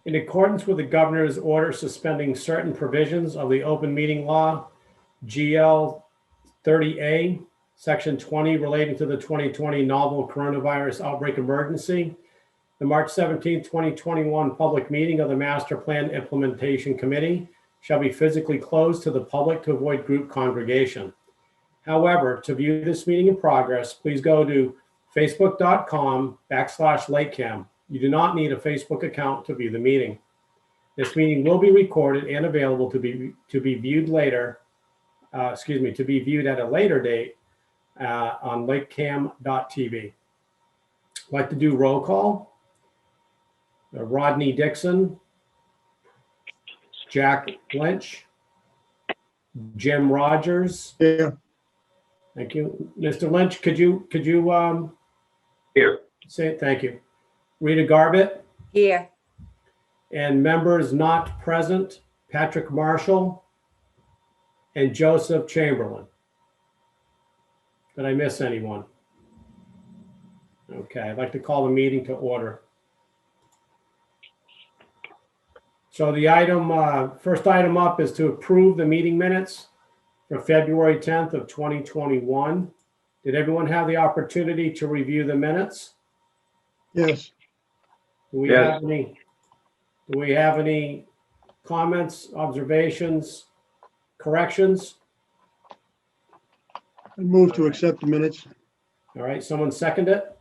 In accordance with the governor's order suspending certain provisions of the open meeting law, GL 30A, section 20 relating to the 2020 novel coronavirus outbreak emergency, the March 17, 2021 public meeting of the Master Plan Implementation Committee shall be physically closed to the public to avoid group congregation. However, to view this meeting in progress, please go to facebook.com/LakeCAM. You do not need a Facebook account to view the meeting. This meeting will be recorded and available to be viewed later, to be viewed at a later date on LakeCAM.tv. I'd like to do roll call. Rodney Dixon, Jack Lynch, Jim Rogers. Yeah. Thank you. Mr. Lynch, could you Here. say thank you? Rita Garbett. Here. And members not present, Patrick Marshall and Joseph Chamberlain. Did I miss anyone? Okay, I'd like to call the meeting to order. So the first item up is to approve the meeting minutes for February 10th of 2021. Did everyone have the opportunity to review the minutes? Yes. Do we Yes. have any comments, observations, corrections? I move to accept the minutes. All right, someone second it?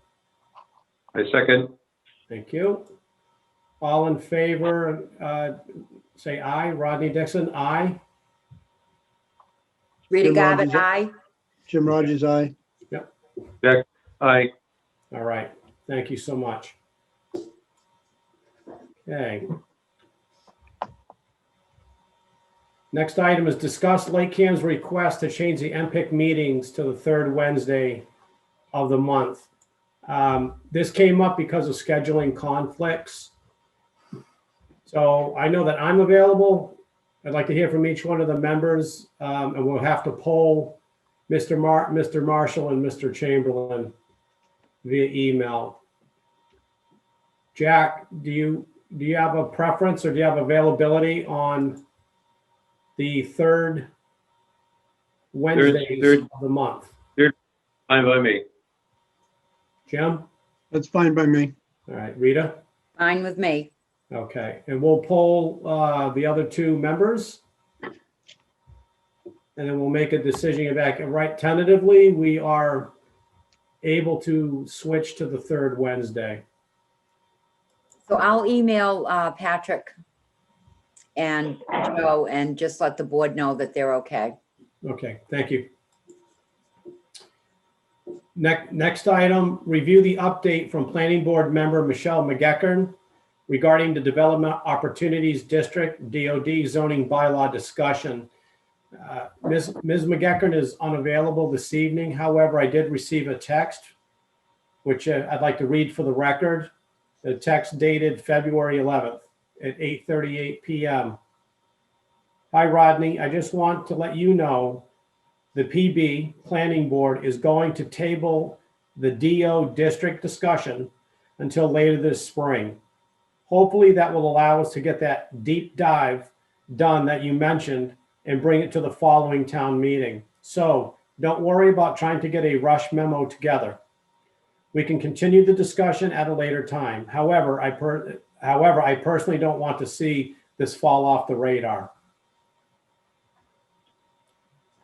I second. Thank you. All in favor, say aye. Rodney Dixon, aye. Rita Jim Garbutt, Rogers, aye. Jim Rogers, aye. Jack, aye. All right, thank you so much. Okay. Next item is discuss LakeCAM's request to change the Mpic meetings to the third Wednesday of the month. This came up because of scheduling conflicts. So I know that I'm available. I'd like to hear from each one of the members, and we'll have to poll Mr. Marshall and Mr. Chamberlain via email. Jack, do you have a preference, or do you have availability on the third Wednesdays third. of the month? Fine by me. Jim? That's fine by me. All right, Rita? Fine with me. Okay, and we'll poll the other two members. And then we'll make a decision back. And right, tentatively, we are able to switch to the third Wednesday. So I'll email Patrick and Joe and just let the board know that they're okay. Okay, thank you. Next item, review the update from Planning Board member Michelle Mcgeckern regarding the Development Opportunities District DOD zoning bylaw discussion. Ms. Mcgeckern is unavailable this evening. However, I did receive a text, which I'd like to read for the record. The text dated February 11th at 8:38 p.m. Hi, Rodney. I just want to let you know the PB Planning Board is going to table the DO district discussion until later this spring. Hopefully that will allow us to get that deep dive done that you mentioned and bring it to the following town meeting. So don't worry about trying to get a rush memo together. We can continue the discussion at a later time. However, I personally don't want to see this fall off the radar.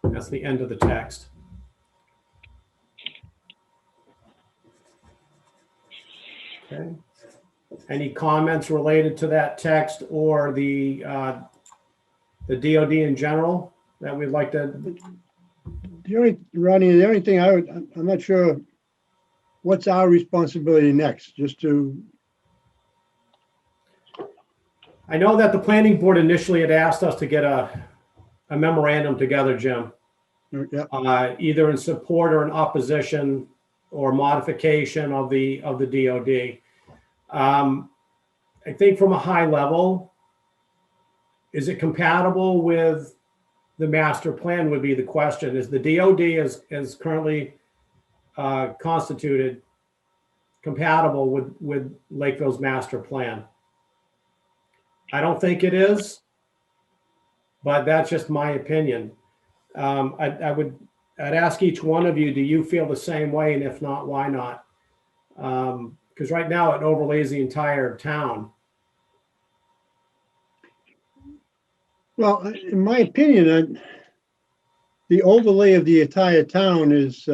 That's the end of the text. Okay. Any comments related to that text or the DOD in general that we'd like to? Ronnie, the only thing I'm not sure, what's our responsibility next? Just to, I know that the planning board initially had asked us to get a memorandum together, Jim, yeah, either in support or in opposition or modification of the DOD. I think from a high level, is it compatible with the master plan would be the question. Is the DOD as currently constituted compatible with Lakeville's master plan? I don't think it is, but that's just my opinion. I'd ask each one of you, do you feel the same way? And if not, why not? Because right now it overlays the entire town. Well, in my opinion, the overlay of the entire town is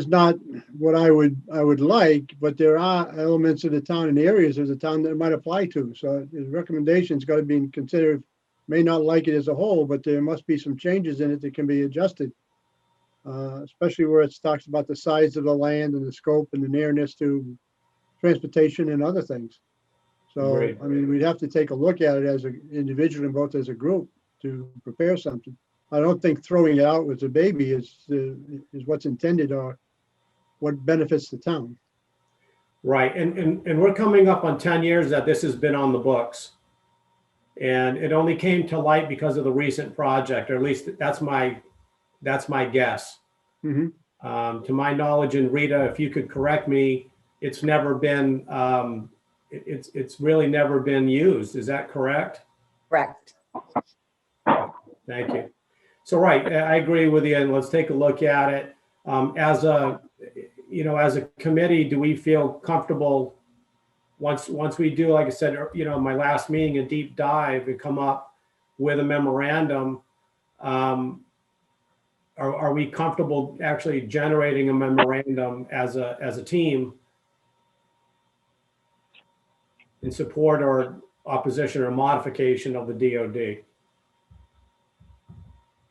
not what I would like, but there are elements of the town and areas of the town that it might apply to. So the recommendation's got to be considered. May not like it as a whole, but there must be some changes in it that can be adjusted. Especially where it talks about the size of the land and the scope and the nearness to transportation and other things. So, Agreed. I mean, we'd have to take a look at it as an individual and both as a group to prepare something. I don't think throwing it out as a baby is what's intended or what benefits the town. Right, and we're coming up on 10 years that this has been on the books. And it only came to light because of the recent project, or at least that's my guess. Mhm. To my knowledge, and Rita, if you could correct me, it's never been, it's really never been used. Is that correct? Correct. Thank you. So, right, I agree with you, and let's take a look at it. As a committee, do we feel comfortable once we do, like I said, my last meeting, a deep dive and come up with a memorandum? Are we comfortable actually generating a memorandum as a team in support or opposition or modification of the DOD?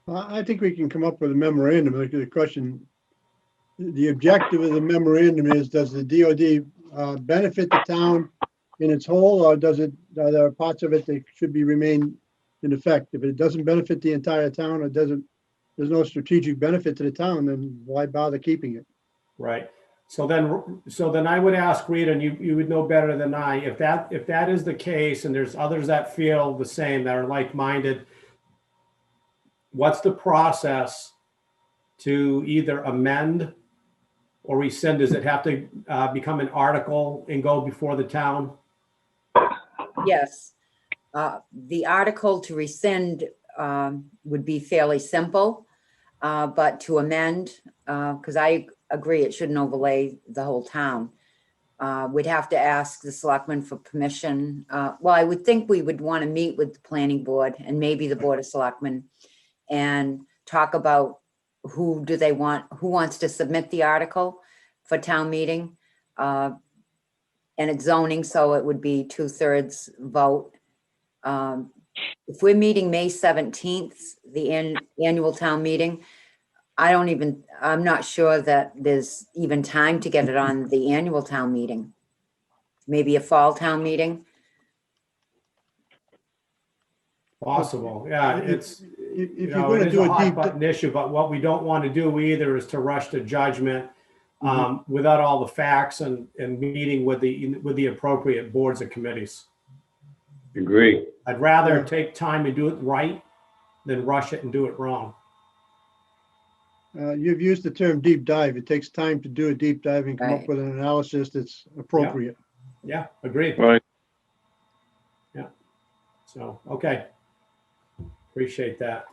I think we can come up with a memorandum. Like the question, the objective of the memorandum is, does the DOD benefit the town in its whole, or are there parts of it that should be remain in effect? If it doesn't benefit the entire town, or there's no strategic benefit to the town, then why bother keeping it? Right. So then I would ask Rita, and you would know better than I, if that is the case, and there's others that feel the same, that are like-minded, what's the process to either amend or rescind? Does it have to become an article and go before the town? Yes. The article to rescind would be fairly simple, but to amend, because I agree it shouldn't overlay the whole town. We'd have to ask the selectmen for permission. Well, I would think we would want to meet with the planning board and maybe the board of selectmen and talk about who wants to submit the article for town meeting. And it's zoning, so it would be 2/3 vote. If we're meeting May 17th, the annual town meeting, I'm not sure that there's even time to get it on the annual town meeting. Maybe a fall town meeting. Possible, yeah, If it you're going to is do a a hot deep, button issue, but what we don't want to do either is to rush to judgment without all the facts and meeting with the appropriate boards and committees. Agree. I'd rather Yeah. take time and do it right than rush it and do it wrong. you've used the term deep dive. It takes time to do a deep dive and come up Right. with an analysis that's appropriate. Yeah, agreed. Right. So, okay. Appreciate that.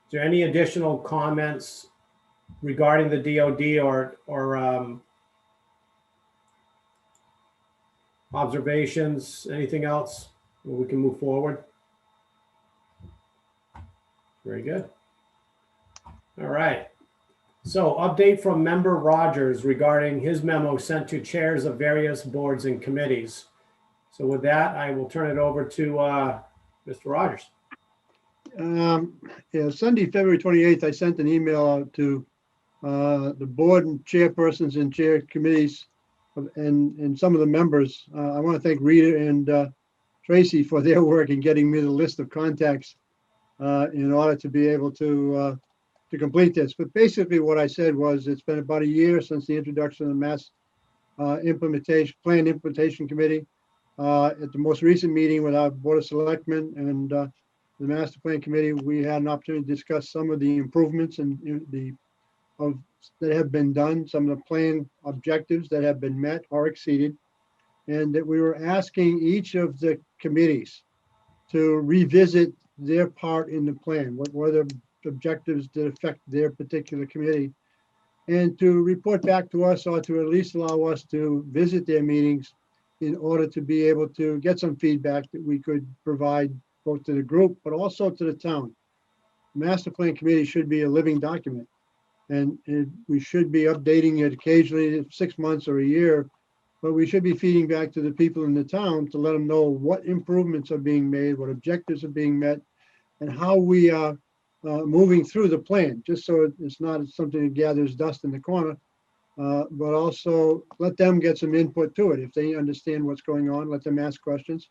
Is there any additional comments regarding the DOD or observations, anything else where we can move forward? Very good. All right. So update from member Rogers regarding his memo sent to chairs of various boards and committees. So with that, I will turn it over to Mr. Rogers. Yeah, Sunday, February 28th, I sent an email out to the board and chairpersons and chair committees and some of the members. I want to thank Rita and Tracy for their work in getting me the list of contacts in order to be able to complete this. But basically what I said was, it's been about a year since the introduction of the Mass Plan Implementation Committee. At the most recent meeting with our Board of Selectmen and the Master Plan Committee, we had an opportunity to discuss some of the improvements and the that have been done, some of the plan objectives that have been met or exceeded, and that we were asking each of the committees to revisit their part in the plan. What were the objectives that affect their particular committee? And to report back to us, or to at least allow us to visit their meetings in order to be able to get some feedback that we could provide both to the group, but also to the town. Master Plan Committee should be a living document, and we should be updating it occasionally, 6 months or a year, but we should be feeding back to the people in the town to let them know what improvements are being made, what objectives are being met, and how we are moving through the plan, just so it's not something that gathers dust in the corner, but also let them get some input to it. If they understand what's going on, let them ask questions.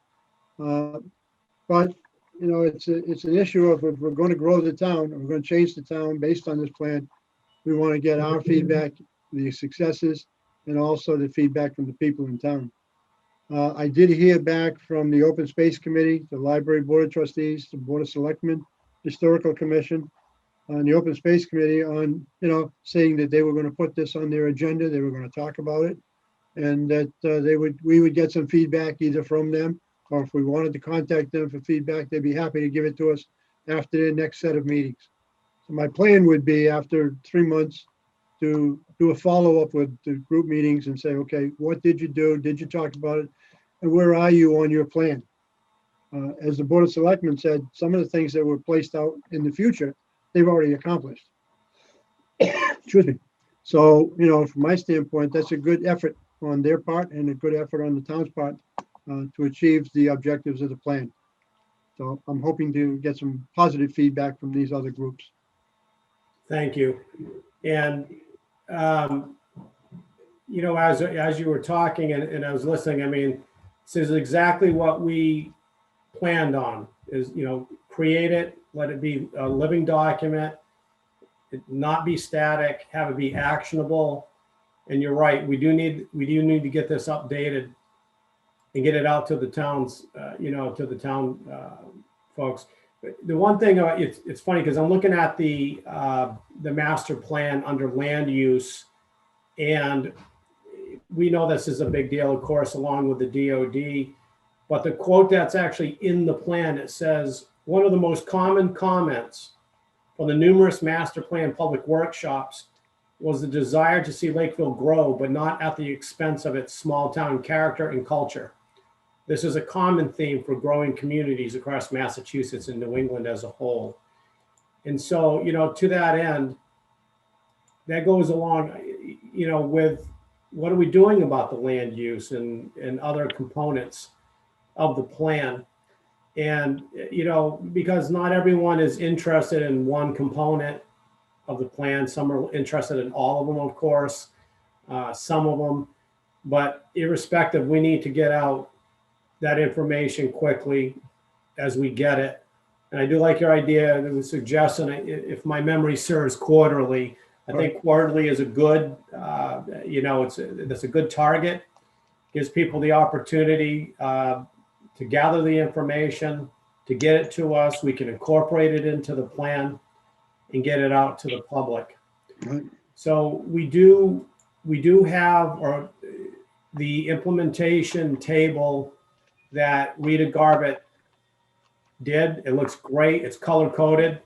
But you know, it's an issue of, if we're going to grow the town, and we're going to change the town based on this plan, we want to get our feedback, the successes, and also the feedback from the people in town. I did hear back from the Open Space Committee, the Library Board of Trustees, the Board of Selectmen, Historical Commission, and the Open Space Committee on, you know, saying that they were going to put this on their agenda, they were going to talk about it, and that we would get some feedback either from them, or if we wanted to contact them for feedback, they'd be happy to give it to us after their next set of meetings. So my plan would be, after 3 months, to do a follow-up with the group meetings and say, okay, what did you do? Did you talk about it? And where are you on your plan? As the Board of Selectmen said, some of the things that were placed out in the future, they've already accomplished. Excuse me. So, you know, from my standpoint, that's a good effort on their part and a good effort on the town's part to achieve the objectives of the plan. So I'm hoping to get some positive feedback from these other groups. Thank you. And, you know, as you were talking and I was listening, I mean, this is exactly what we planned on, is, you know, create it, let it be a living document, it not be static, have it be actionable. And you're right, we do need to get this updated and get it out to the towns, you know, to the town folks. But the one thing, it's funny because I'm looking at the master plan under land use, and we know this is a big deal, of course, along with the DOD. But the quote that's actually in the plan, it says, one of the most common comments from the numerous master plan public workshops was the desire to see Lakeville grow, but not at the expense of its small town character and culture. This is a common theme for growing communities across Massachusetts and New England as a whole. And so, you know, to that end, that goes along, you know, with what are we doing about the land use and other components of the plan. And, you know, because not everyone is interested in one component of the plan. Some are interested in all of them, of course, some of them, but irrespective, we need to get out that information quickly as we get it. And I do like your idea, the suggestion, if my memory serves, quarterly. I think quarterly is a good, you know, that's a good target. Gives people the opportunity to gather the information, to get it to us. We can incorporate it into the plan and get it out to the public. Right. So we do have the implementation table that Rita Garbutt did. It looks great. It's color coded.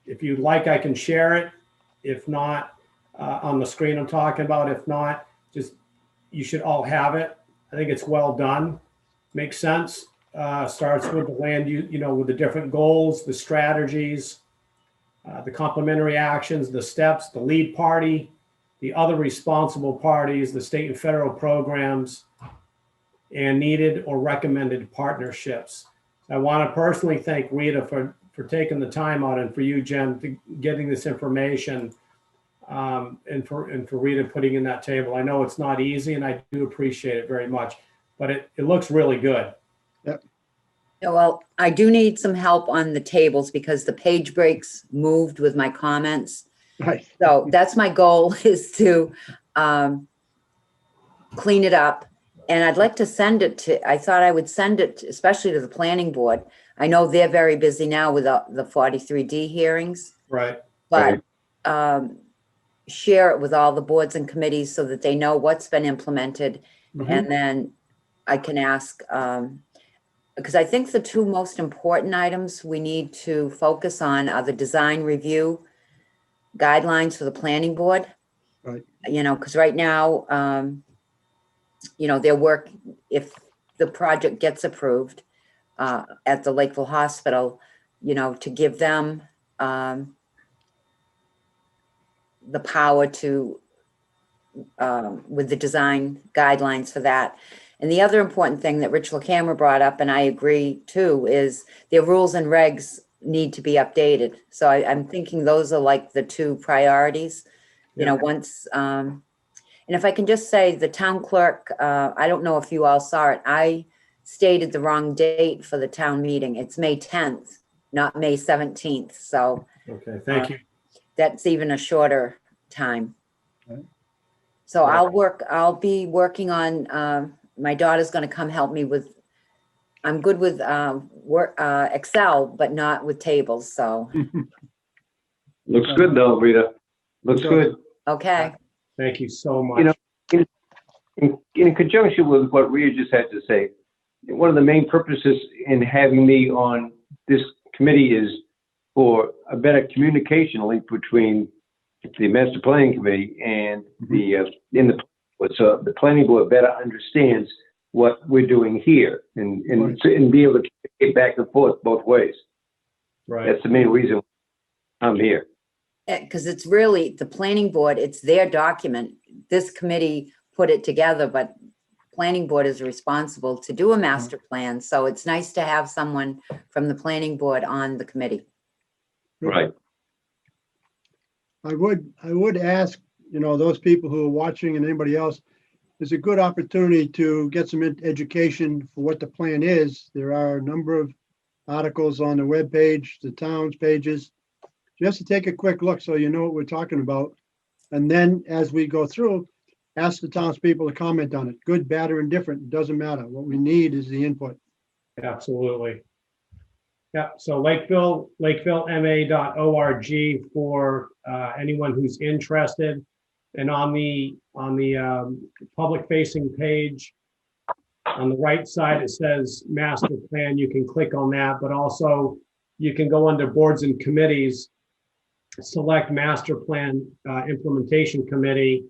If you'd like, I can share it. If not, on the screen I'm talking about. If not, just, you should all have it. I think it's well done. Makes sense. Starts with the land use, you know, with the different goals, the strategies, the complementary actions, the steps, the lead party, the other responsible parties, the state and federal programs, and needed or recommended partnerships. I want to personally thank Rita for taking the time out, and for you, Jen, to getting this information, and for Rita putting in that table. I know it's not easy, and I do appreciate it very much, but it looks really good. Yep. Yeah, well, I do need some help on the tables because the page breaks moved with my comments. Right. So that's my goal, is to clean it up. And I'd like to send it to, I thought I would send it, especially to the planning board. I know they're very busy now with the 43D hearings, Right. but Right. share it with all the boards and committees so that they know what's been implemented. And then I can ask, because I think the two most important items we need to focus on are the design review guidelines for the planning board. Right. You know, because right now, you know, their work, if the project gets approved at the Lakeville Hospital, you know, to give them the power to, with the design guidelines for that. And the other important thing that Rich LaCamera brought up, and I agree too, is their rules and regs need to be updated. So I'm thinking those are like the two priorities, you know, once, and if I can just say the town clerk, I don't know if you all saw it. I stated the wrong date for the town meeting. It's May 10th, not May 17th. So Okay, thank you. that's even a shorter time. Right. So Right. I'll be working on, my daughter's gonna come help me with, I'm good with Excel, but not with tables, so, Looks good though, Rita. Looks good. okay. Thank you so You much. know, in conjunction with what Rita just had to say, one of the main purposes in having me on this committee is for a better communication link between the master planning committee and so the planning board better understands what we're doing here and be able to get back and forth both ways. Right. That's the main reason I'm here. Because it's really, the planning board, it's their document. This committee put it together, but planning board is responsible to do a master plan. So it's nice to have someone from the planning board on the committee. Right. I would ask, you know, those people who are watching and anybody else, it's a good opportunity to get some education for what the plan is. There are a number of articles on the webpage, the town's pages, just to take a quick look so you know what we're talking about. And then as we go through, ask the townspeople to comment on it, good, bad, or indifferent, it doesn't matter. What we need is the input. Absolutely. Yeah, so lakevillema.org for anyone who's interested. And on the public facing page, on the right side, it says master plan. You can click on that, but also you can go under boards and committees, select master plan implementation committee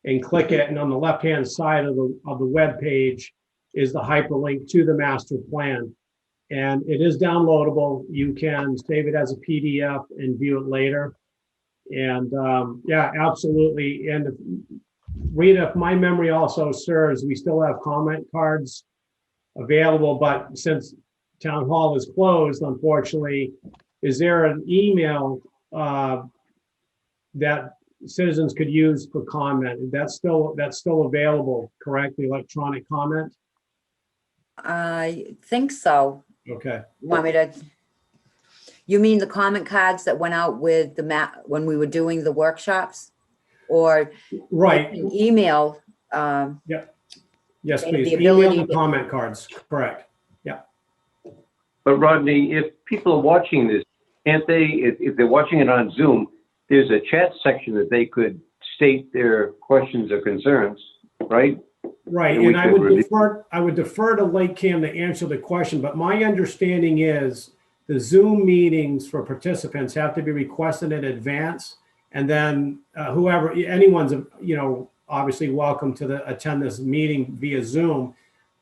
and click it. And on the left-hand side of the web page is the hyperlink to the master plan. And it is downloadable. You can save it as a PDF and view it later. And yeah, absolutely. And Rita, if my memory also serves, we still have comment cards available, but since town hall is closed, unfortunately, is there an email that citizens could use for comment? That's still available, correct? The electronic comment? I think so. Okay. Want me to? You mean the comment cards that went out with the map when we were doing the workshops? Or Right. you can email? Yes, and please. the Email ability the to- comment cards. Correct. But Rodney, if people are watching this, can't they, if they're watching it on Zoom, there's a chat section that they could state their questions or concerns, right? Right, And we and I could would review- defer to LakeCAM to answer the question, but my understanding is the Zoom meetings for participants have to be requested in advance. And then anyone's, you know, obviously welcome to attend this meeting via Zoom,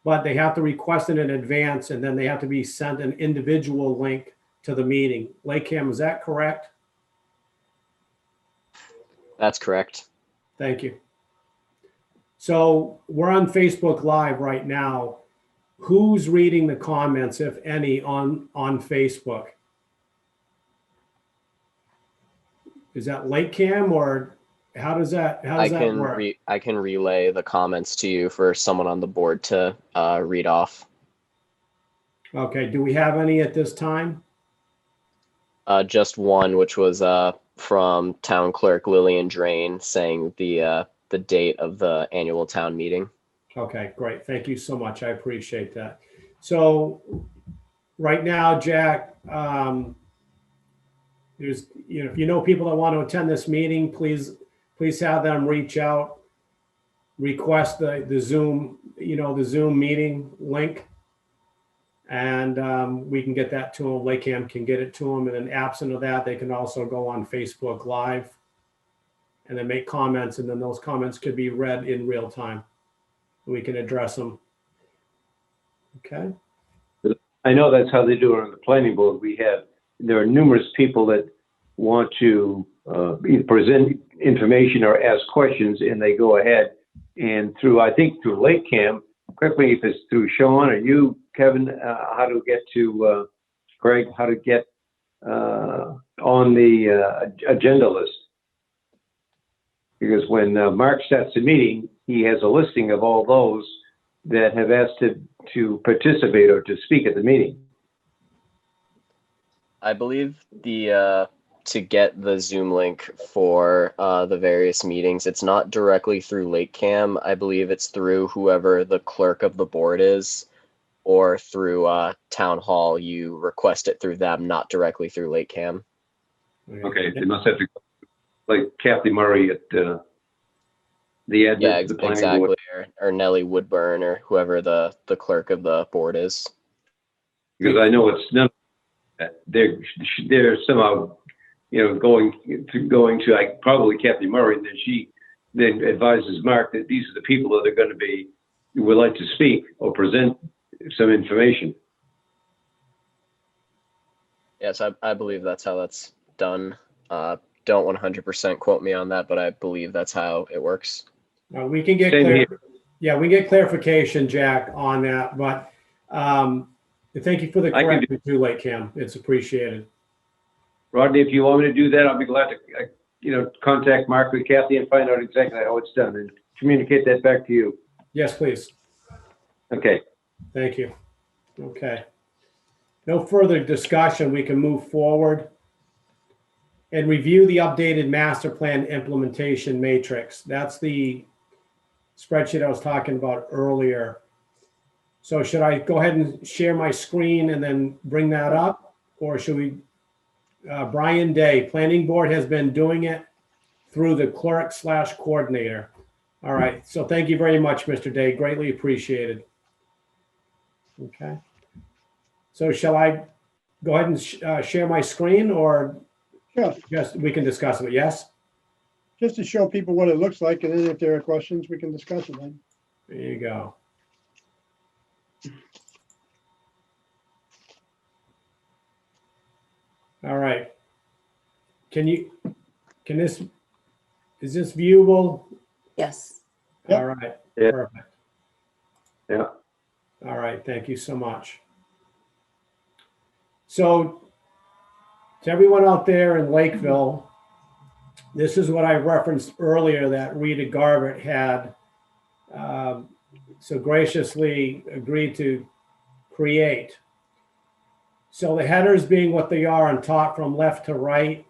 but they have to request it in advance and then they have to be sent an individual link to the meeting. LakeCAM, is that correct? That's correct. Thank you. So we're on Facebook Live right now. Who's reading the comments, if any, on Facebook? Is that LakeCAM or how does that work? I can relay the comments to you for someone on the board to read off. Okay, do we have any at this time? Just one, which was from Town Clerk Lillian Drain, saying the date of the annual town meeting. Okay, great. Thank you so much. I appreciate that. So right now, Jack, there's, if you know people that want to attend this meeting, please have them reach out, request the Zoom, the Zoom meeting link. And we can get that to them. LakeCAM can get it to them. And then absent of that, they can also go on Facebook Live and then make comments. And then those comments could be read in real time. We can address them. Okay. I know that's how they do it on the planning board. There are numerous people that want to either present information or ask questions, and they go ahead and through LakeCAM, correct me if it's through Sean or you, Kevin, how to get to Greg, how to get on the agenda list. Because when Mark starts the meeting, he has a listing of all those that have asked to participate or to speak at the meeting. I believe to get the Zoom link for the various meetings, it's not directly through LakeCAM. I believe it's through whoever the clerk of the board is, or through Town Hall. You request it through them, not directly through LakeCAM. Okay, they must have to, like Kathy Murray at the admin. Yeah, of the planning exactly. board. Or Nellie Woodburn, or whoever the clerk of the board is. Because I know it's none. They're somehow, going to like probably Kathy Murray, and then she then advises Mark that these are the people that are going to be who would like to speak or present some information. Yes, I believe that's how that's done. Don't 100% quote me on that, but I believe that's how it works. We can get we get clarification, Jack, on that. But thank you for the correction too, LakeCAM. It's appreciated. Rodney, if you want me to do that, I'll be glad to, contact Mark with Kathy and find out exactly how it's done and communicate that back to you. Yes, please. Okay. Thank you. Okay. No further discussion. We can move forward and review the updated master plan implementation matrix. That's the spreadsheet I was talking about earlier. So should I go ahead and share my screen and then bring that up, or should we? Brian Day, Planning Board has been doing it through the clerk/coordinator. All right. So thank you very much, Mr. Day. Greatly appreciated. Okay. So shall I go ahead and share my screen, or just we can discuss it? Yes. Just to show people what it looks like, and then if there are questions, we can discuss it then. There you go. All right. Is this viewable? Yes. Yep. All right. Yeah. Perfect. Yeah. All right. Thank you so much. So to everyone out there in Lakeville, this is what I referenced earlier that Rita Garbutt had so graciously agreed to create. So the headers being what they are on top from left to right,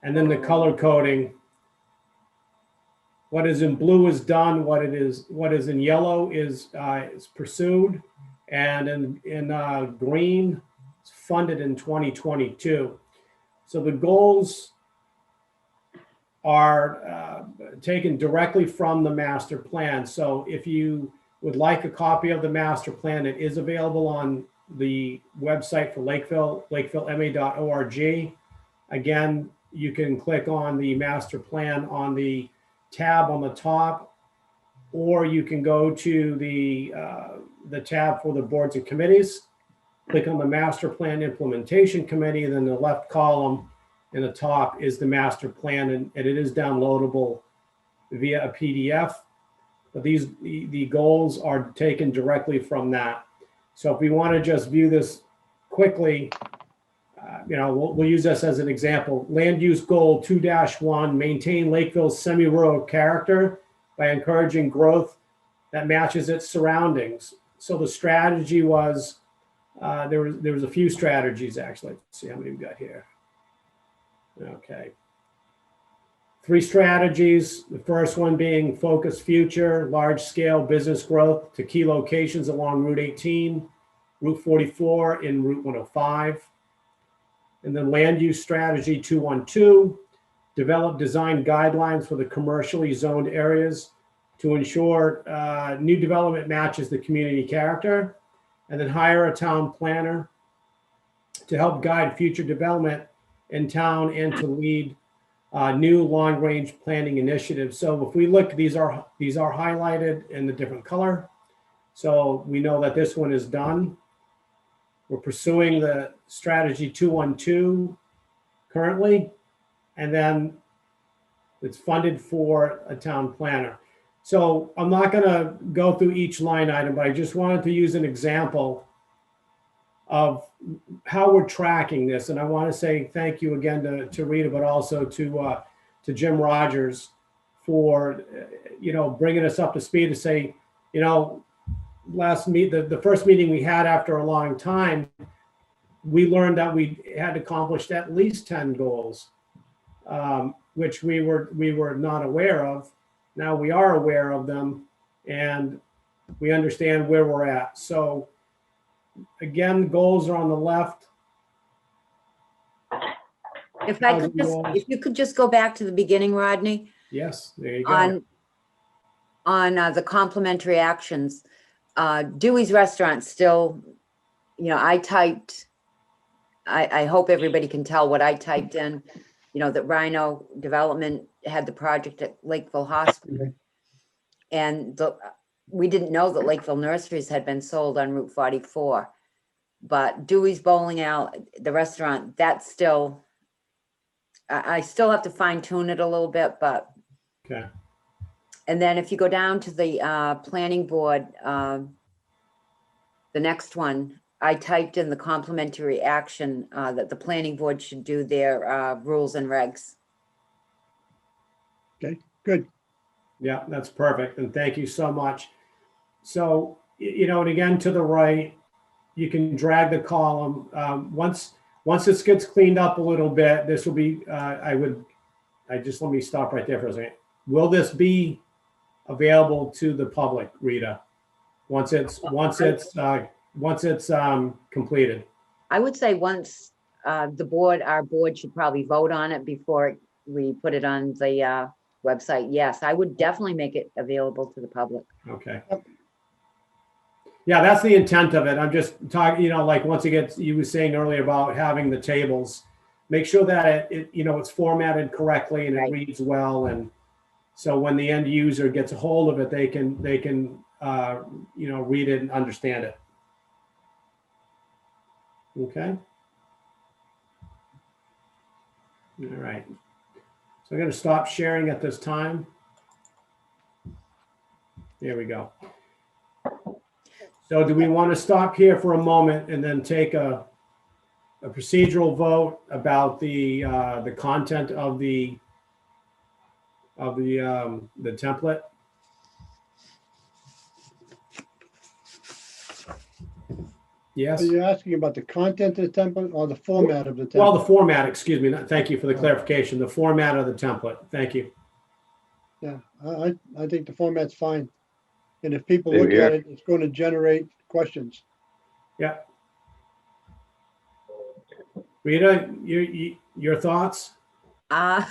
and then the color coding. What is in blue is done. What is in yellow is pursued, and in green, it's funded in 2022. So the goals are taken directly from the master plan. So if you would like a copy of the master plan, it is available on the website for Lakeville, lakevillema.org. Again, you can click on the master plan on the tab on the top, or you can go to the tab for the boards and committees, click on the master plan implementation committee, and then the left column in the top is the master plan, and it is downloadable via a PDF. But the goals are taken directly from that. So if we want to just view this quickly, we'll use this as an example. Land use goal 2-1, maintain Lakeville's semi-rural character by encouraging growth that matches its surroundings. So the strategy was, there was a few strategies actually. Let's see how many we've got here. Okay. 3 strategies. The first one being focus future, large scale business growth to key locations along Route 18, Route 44, and Route 105. And then land use strategy 212, develop design guidelines for the commercially zoned areas to ensure new development matches the community character. And then hire a town planner to help guide future development in town and to lead new long-range planning initiatives. So if we look, these are highlighted in the different color. So we know that this one is done. We're pursuing the strategy 212 currently, and then it's funded for a town planner. So I'm not going to go through each line item, but I just wanted to use an example of how we're tracking this. And I want to say thank you again to Rita, but also to Jim Rogers for, bringing us up to speed to say, the first meeting we had after a long time, we learned that we had accomplished at least 10 goals, which we were not aware of. Now we are aware of them and we understand where we're at. So again, goals are on the left. If you could just go back to the beginning, Rodney, Yes, there you go. on the complementary actions. Dewey's Restaurant still, I hope everybody can tell what I typed in, that Rhino Development had the project at Lakeville Hospital. And we didn't know that Lakeville Nurseries had been sold on Route 44. But Dewey's Bowling Alley, the restaurant, that's still, I still have to fine tune it a little bit, but. Okay. And then if you go down to the planning board, the next one, I typed in the complementary action that the planning board should do their rules and regs. Okay, good. Yeah, that's perfect. And thank you so much. So, and again, to the right, you can drag the column. Once this gets cleaned up a little bit, this will be, let me stop right there for a second. Will this be available to the public, Rita? Once it's completed? I would say once our board should probably vote on it before we put it on the website. Yes, I would definitely make it available to the public. Okay. Yeah, that's the intent of it. I'm just talking, like once it gets, you were saying earlier about having the tables, make sure that it's formatted correctly and it Right. reads well. And so when the end user gets a hold of it, they can read it and understand it. Okay. All right. So I'm going to stop sharing at this time. There we go. So do we want to stop here for a moment and then take a procedural vote about the content of the template? Yes. Are you asking about the content of the template or the format of the template? Well, the format, excuse me. Thank you for the clarification. The format of the template. Thank you. Yeah, I think the format's fine. And if people Same look here. at it, it's going to generate questions. Yeah. Rita, your thoughts? Like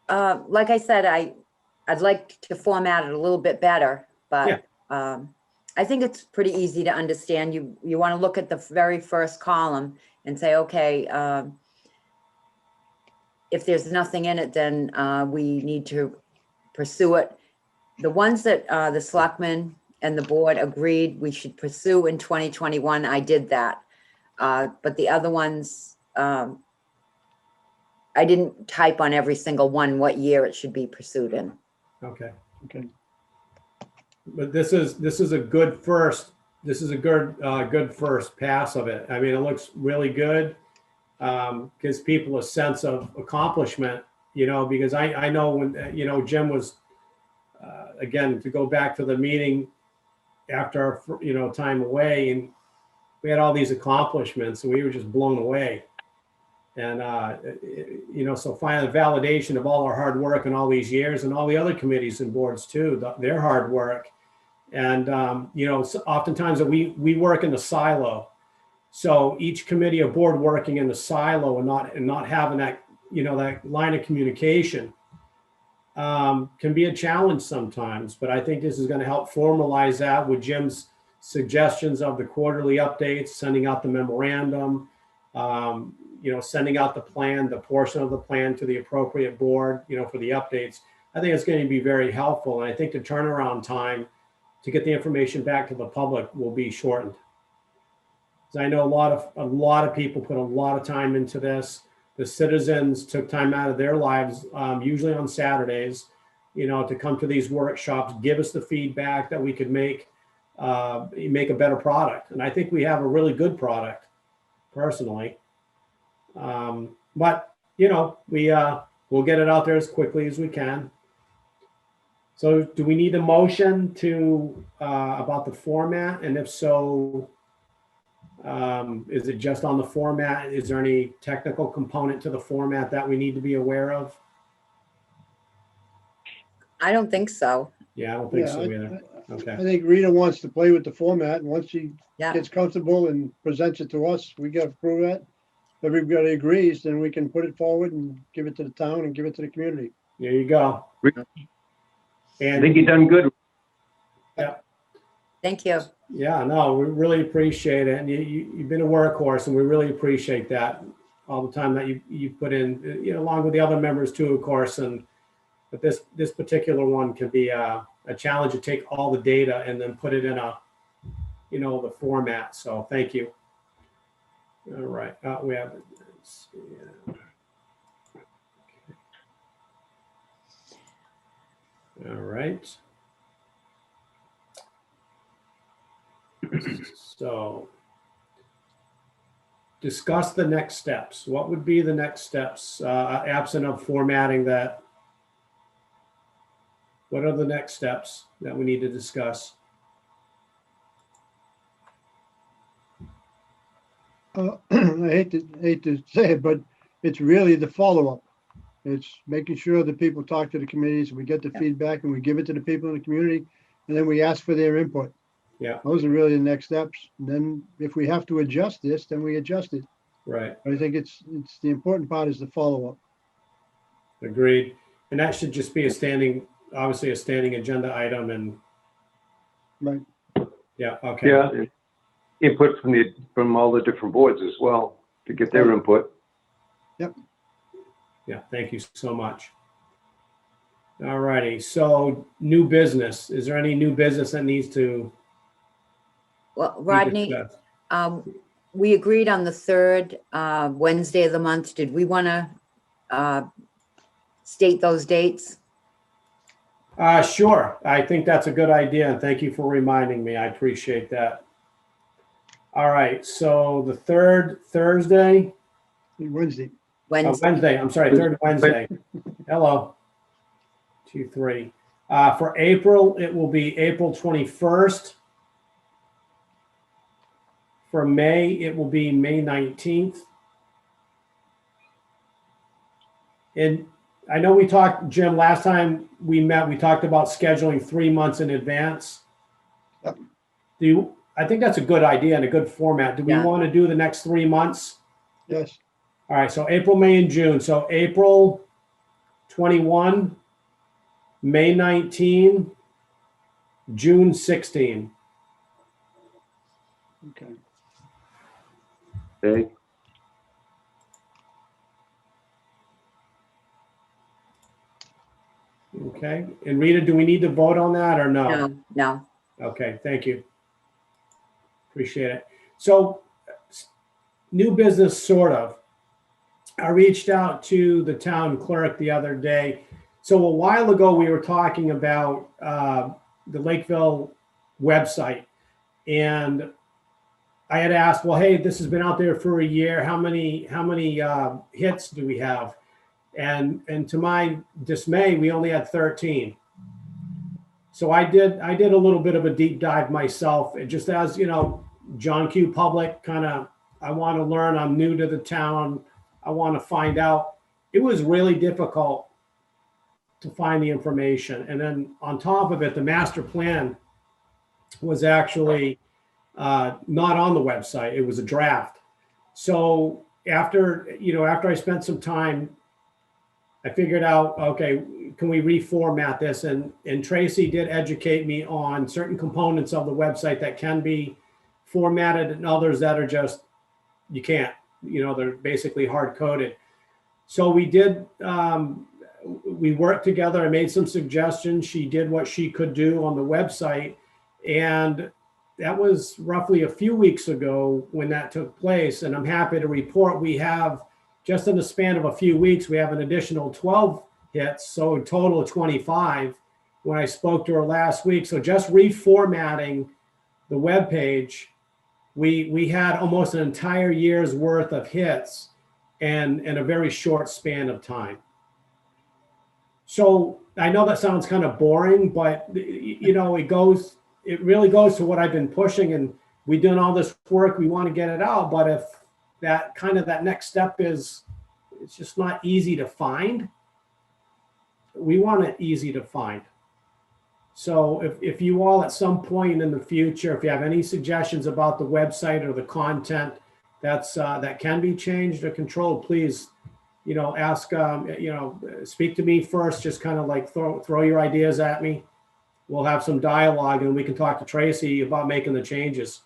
I said, I'd like to format it a little bit better, but I think it's pretty easy to understand. You want to look at the very first column and say, okay, if there's nothing in it, then we need to pursue it. The ones that the selectmen and the board agreed we should pursue in 2021, I did that. But the other ones, I didn't type on every single one what year it should be pursued in. Okay. Okay. But this is a good first. This is a good first pass of it. I mean, it looks really good. Gives people a sense of accomplishment, because I know when, Jim was, again, to go back to the meeting after our, time away, and we had all these accomplishments and we were just blown away. And, so finally the validation of all our hard work and all these years and all the other committees and boards too, their hard work. And, oftentimes we work in a silo. So each committee or board working in a silo and not having that, that line of communication can be a challenge sometimes. But I think this is going to help formalize that with Jim's suggestions of the quarterly updates, sending out the memorandum, sending out the plan, the portion of the plan to the appropriate board, for the updates. I think it's going to be very helpful. And I think the turnaround time to get the information back to the public will be shortened. I know a lot of people put a lot of time into this. The citizens took time out of their lives, usually on Saturdays, to come to these workshops, give us the feedback that we could make a better product. And I think we have a really good product, personally. But we'll get it out there as quickly as we can. So, do we need a motion to about the format? And if so, is it just on the format? Is there any technical component to the format that we need to be aware of? I don't think so. Yeah, I don't think Yeah, so either. I Okay. think Rita wants to play with the format, and once she Yeah, gets comfortable and presents it to us, we got to prove that. If everybody agrees, then we can put it forward and give it to the town and give it to the community. There you go. I And think you've done good. thank you. yeah, no, we really appreciate it. And you've been a workhorse, and we really appreciate that all the time that you put in, along with the other members too, of course. But this particular one can be a challenge to take all the data and then put it in the format. So thank you. All right, we have. Let's see, all right. So, discuss the next steps. What would be the next steps, absent of formatting that? What are the next steps that we need to discuss? I hate to say it, but it's really the follow-up. It's making sure that people talk to the committees, we get the feedback and we give it to the people in the community, and then we ask for their input. Yeah. Those are really the next steps. And then if we have to adjust this, then we adjust it. Right. But I think it's the important part is the follow-up. Agreed. And that should just be obviously a standing agenda item. And Right. yeah. Okay. Yeah. Input from all the different boards as well to get their input. Yeah. Thank you so much. All righty. So new business. Is there any new business that needs to Well, be Rodney, discussed? we agreed on the third Wednesday of the month. Did we want to state those dates? Sure. I think that's a good idea. And thank you for reminding me. I appreciate that. All right. So the third Thursday, Wednesday. Wednesday. I'm sorry, third Wednesday. Hello. 2, 3. For April, it will be April 21st. For May, it will be May 19th. And I know we talked, Jim, last time we met, we talked about scheduling 3 months in advance. Yep. I think that's a good idea and a good format. Do we Yeah. want to do the next 3 months? Yes. All right, so April, May, and June. So April 21, May 19, June 16. Okay. Okay. Okay, and Rita, do we need to vote on that or no? No, no. Okay, thank you. Appreciate it. So, new business, sort of. I reached out to the town clerk the other day. So a while ago, we were talking about the Lakeville website. And I had asked, well, hey, this has been out there for a year. How many hits do we have? And to my dismay, we only had 13. So I did a little bit of a deep dive myself. It just as, John Q. Public kind of, I want to learn. I'm new to the town. I want to find out. It was really difficult to find the information. And then on top of it, the master plan was actually not on the website. It was a draft. So after I spent some time, I figured out, okay, can we reformat this? And Tracy did educate me on certain components of the website that can be formatted and others that are just, you can't, they're basically hard coded. So we did, we worked together. I made some suggestions. She did what she could do on the website. And that was roughly a few weeks ago when that took place. And I'm happy to report we have, just in the span of a few weeks, we have an additional 12 hits. So a total of 25 when I spoke to her last week. So just reformatting the web page, we had almost an entire year's worth of hits and in a very short span of time. So I know that sounds kind of boring, but it really goes to what I've been pushing, and we've done all this work. We want to get it out, but if that next step is, it's just not easy to find. We want it easy to find. So if you all at some point in the future, if you have any suggestions about the website or the content that can be changed or controlled, please, ask, speak to me first, just kind of like throw your ideas at me. We'll have some dialogue and we can talk to Tracy about making the changes.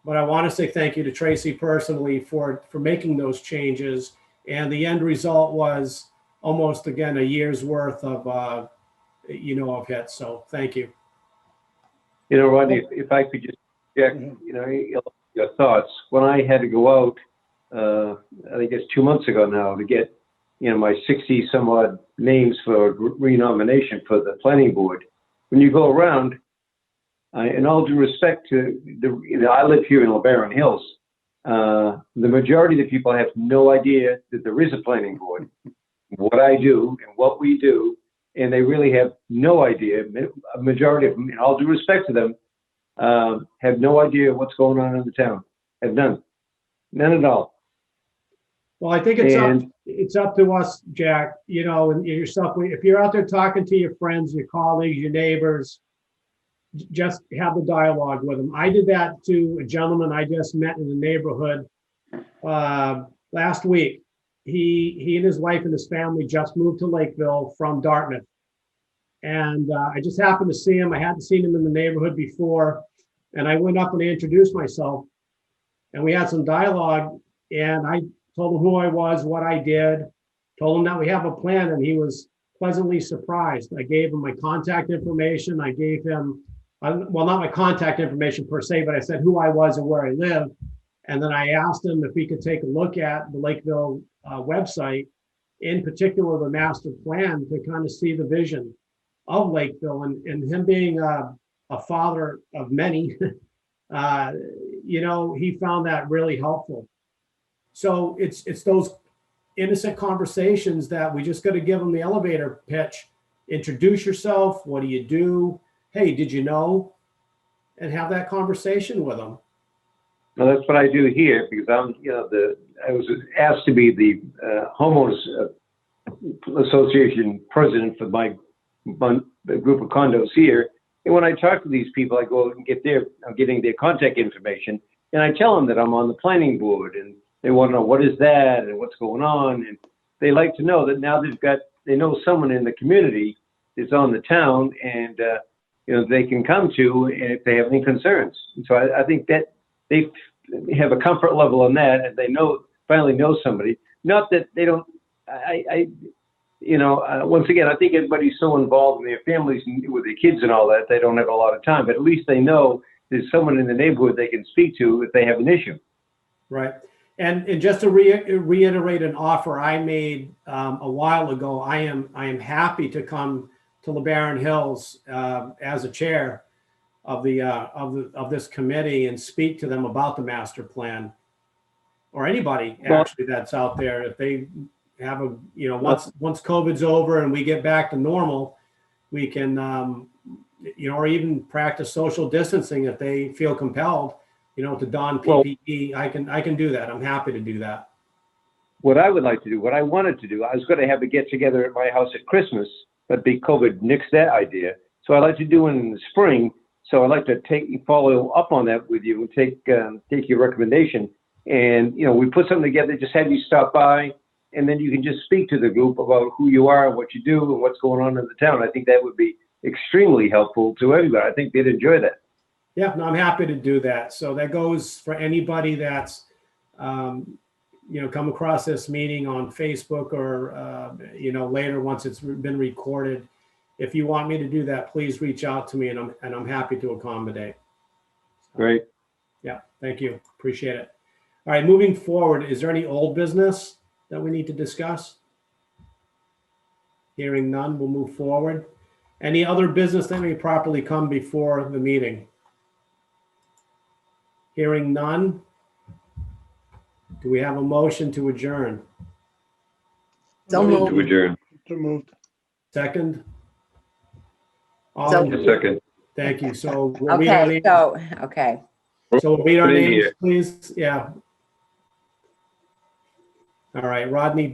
But I want to say thank you to Tracy personally for making those changes. And the end result was almost, again, a year's worth of hits. So thank you. Rodney, if I could just check, your thoughts. When I had to go out, I think it's 2 months ago now, to get, my 60 some odd names for renomination for the planning board. When you go around, in all due respect to I live here in LeBaron Hills. The majority of the people have no idea that there is a planning board, what I do and what we do, and they really have no idea. A majority of them, in all due respect to them, have no idea what's going on in the town. Have none at all. Well, I think it's up to us, Jack, and yourself. If you're out there talking to your friends, your colleagues, your neighbors, just have the dialogue with them. I did that to a gentleman I just met in the neighborhood last week. He and his wife and his family just moved to Lakeville from Dartmouth. And I just happened to see him. I hadn't seen him in the neighborhood before. And I went up and I introduced myself. And we had some dialogue. And I told him who I was, what I did, told him that we have a plan. And he was pleasantly surprised. I gave him my contact information. I gave him, well, not my contact information per se, but I said who I was and where I live. And then I asked him if he could take a look at the Lakeville website, in particular the master plan, to kind of see the vision of Lakeville. And him being a father of many, he found that really helpful. So it's those innocent conversations that we just got to give them the elevator pitch. Introduce yourself. What do you do? Hey, did you know? And have that conversation with them. Well, that's what I do here, because I was asked to be the homeowners association president for my group of condos here. And when I talk to these people, I go and I'm getting their contact information, and I tell them that I'm on the planning board, and they want to know what is that and what's going on. And they like to know that now they know someone in the community is on the town, and they can come to if they have any concerns. And so I think that they have a comfort level on that, and they finally know somebody. Not that they don't. Once again, I think everybody's so involved in their families and with their kids and all that, they don't have a lot of time. But at least they know there's someone in the neighborhood they can speak to if they have an issue. Right. And just to reiterate an offer I made a while ago, I am happy to come to LeBaron Hills as a chair of this committee and speak to them about the master plan, or anybody actually that's out there. If they have once COVID's over and we get back to normal, we can or even practice social distancing if they feel compelled, to don PPE. I can do that. I'm happy to do that. What I would like to do, what I wanted to do, I was going to have a get together at my house at Christmas, but COVID nixed that idea. So I'd like to do it in the spring, So I'd like to follow up on that with you and take your recommendation. And, we put something together, just have you stop by, and then you can just speak to the group about who you are, what you do, and what's going on in the town. I think that would be extremely helpful to everybody. I think they'd enjoy that. Yeah, no, I'm happy to do that. So that goes for anybody that's, come across this meeting on Facebook or, later once it's been recorded. If you want me to do that, please reach out to me and I'm happy to accommodate. Great. Yeah, thank you. Appreciate it. All right, moving forward, is there any old business that we need to discuss? Hearing none, we'll move forward. Any other business that may properly come before the meeting? Hearing none. Do we have a motion to adjourn? So Motion moved. To adjourn. So moved. Second? All So- in- Second. Thank you. So we'll read our Okay, names. okay. So we'll read our Put it in names, here. please. Yeah. All right, Rodney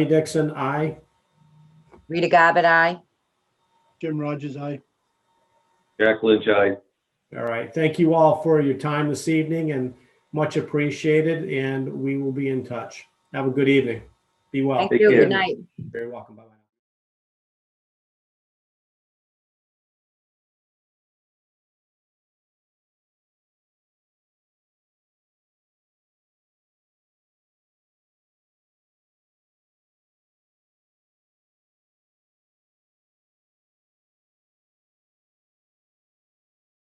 Dixon, aye. Rita Garbutt, aye. Jim Rogers, aye. Jack Lynch, aye. All right, thank you all for your time this evening and much appreciated, and we will be in touch. Have a good evening. Be well. Thank Take you. care. Good night. Very welcome. Bye-bye.